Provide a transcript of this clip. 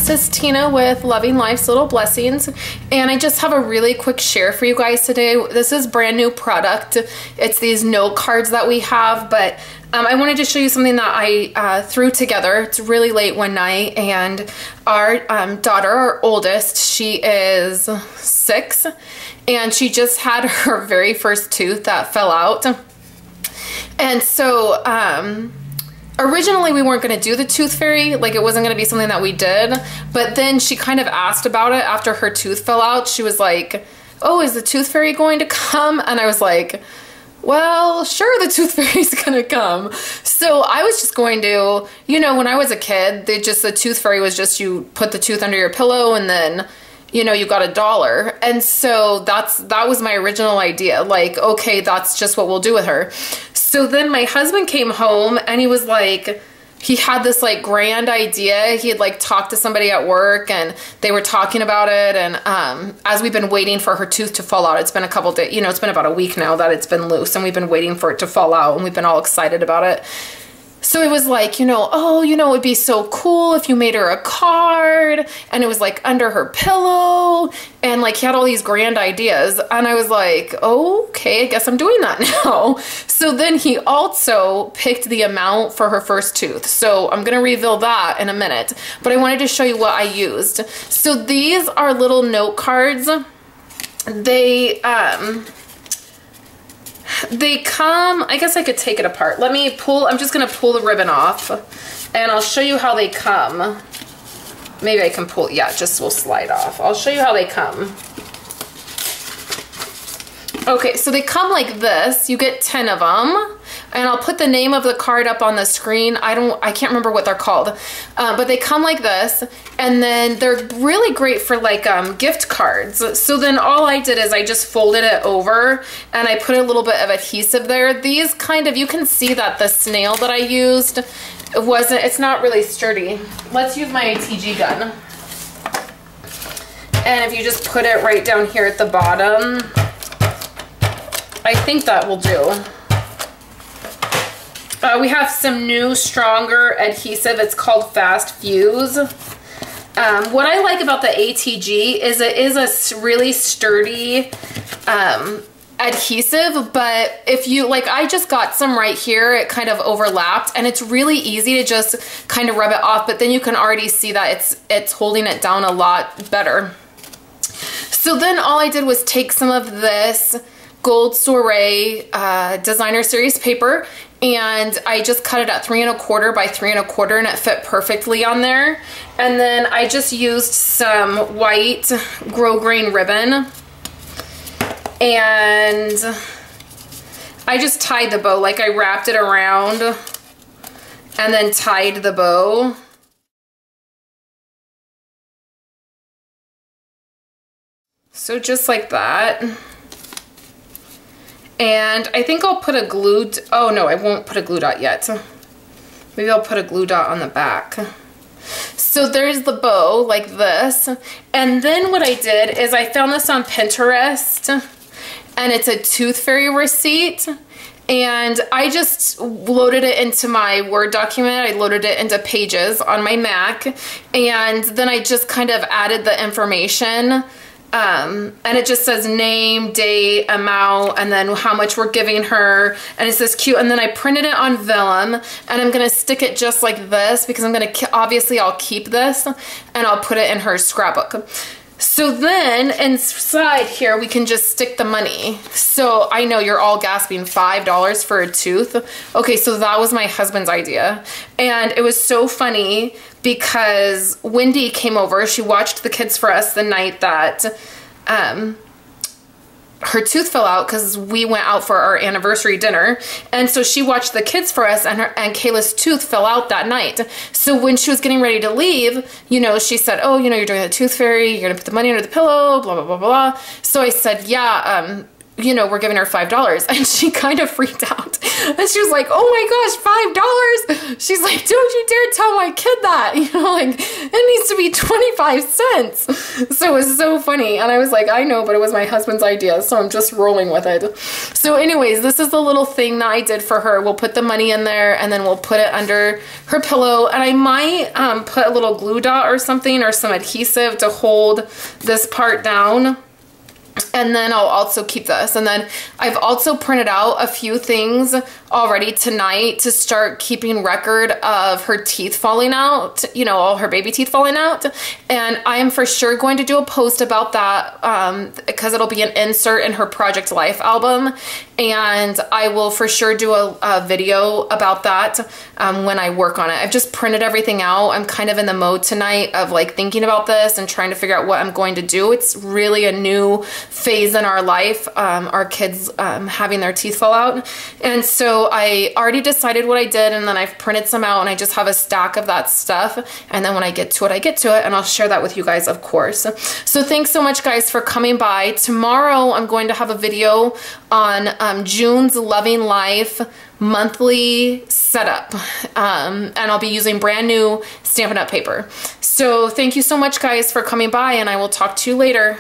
this is Tina with Loving Life's Little Blessings, and I just have a really quick share for you guys today. This is brand new product. It's these note cards that we have, but I wanted to show you something that I threw together. It's really late one night, and our daughter, our oldest, she is 6, and she just had her very first tooth that fell out. And so originally we weren't going to do the tooth fairy, like it wasn't going to be something that we did, but then she kind of asked about it after her tooth fell out. She was like, oh, is the tooth fairy going to come? And I was like, well, sure, the tooth fairy's gonna come. So I was just going to, you know, when I was a kid, the tooth fairy was just, you put the tooth under your pillow and then, you know, you got $1. And so that was my original idea. Like, okay, that's just what we'll do with her. So then my husband came home and he was like, he had this like grand idea. He had like talked to somebody at work and they were talking about it. And as we've been waiting for her tooth to fall out, it's been a couple days, you know, it's been about a week now that it's been loose, and we've been waiting for it to fall out, and we've been all excited about it. So it was like, you know, oh, you know, it would be so cool if you made her a card, and it was like under her pillow, and like he had all these grand ideas, and I was like, oh, okay, I guess I'm doing that now. So then he also picked the amount for her first tooth. So I'm gonna reveal that in a minute, but I wanted to show you what I used. So these are little note cards. They come, I guess I could take it apart. Let me pull, I'm just gonna pull the ribbon off and I'll show you how they come. Maybe I can pull, yeah, just will slide off. I'll show you how they come. Okay, so they come like this. You get 10 of them. And I'll put the name of the card up on the screen. I can't remember what they're called, but they come like this, and then they're really great for like gift cards. So then all I did is I just folded it over and I put a little bit of adhesive there. These kind of, you can see that the snail that I used it's not really sturdy. Let's use my ATG gun. And if you just put it right down here at the bottom, I think that will do. We have some new, stronger adhesive. It's called Fast Fuse. What I like about the ATG is it is a really sturdy adhesive, but if you, like, I just got some right here, it kind of overlapped, and it's really easy to just kind of rub it off, but then you can already see that it's holding it down a lot better. So then all I did was take some of this Gold Soiree designer series paper, and I just cut it at 3 1/4 by 3 1/4, and it fit perfectly on there. And then I just used some white grosgrain ribbon, and I just tied the bow. Like, I wrapped it around and then tied the bow. So just like that. And I think I'll put a glue, oh no, I won't put a glue dot yet. Maybe I'll put a glue dot on the back. So there's the bow like this. And then what I did is I found this on Pinterest, and it's a tooth fairy receipt. And I just loaded it into my Word document. I loaded it into Pages on my Mac. And then I just kind of added the information. And it just says name, date, amount, and then how much we're giving her, and it's this cute. And then I printed it on vellum, and I'm gonna stick it just like this because I'm gonna, obviously I'll keep this and I'll put it in her scrapbook. So then inside here we can just stick the money. So I know you're all gasping, $5 for a tooth. Okay, so that was my husband's idea, and it was so funny because Wendy came over. She watched the kids for us the night that her tooth fell out because we went out for our anniversary dinner. And so she watched the kids for us, and Kayla's tooth fell out that night. So when she was getting ready to leave, you know, she said, oh, you know, you're doing the tooth fairy, you're gonna put the money under the pillow, blah, blah, blah, blah. So I said, yeah, you know, we're giving her $5. And she kind of freaked out. And she was like, oh my gosh, $5? She's like, don't you dare tell my kid that. You know, like, it needs to be 25 cents. So it was so funny. And I was like, I know, but it was my husband's idea, so I'm just rolling with it. So anyways, this is the little thing that I did for her. We'll put the money in there, and then we'll put it under her pillow. And I might put a little glue dot or something, or some adhesive to hold this part down. And then I'll also keep this. And then I've also printed out a few things already tonight to start keeping record of her teeth falling out, you know, all her baby teeth falling out. And I am for sure going to do a post about that because it'll be an insert in her Project Life album. And I will for sure do a video about that when I work on it. I've just printed everything out. I'm kind of in the mode tonight of like thinking about this and trying to figure out what I'm going to do. It's really a new phase in our life, our kids having their teeth fall out. And so I already decided what I did, and then I've printed some out, and I just have a stack of that stuff. And then when I get to it, I get to it, and I'll share that with you guys, of course. So thanks so much, guys, for coming by. Tomorrow, I'm going to have a video on June's Loving Life monthly setup, and I'll be using brand new Stampin' Up paper. So thank you so much, guys, for coming by, and I will talk to you later.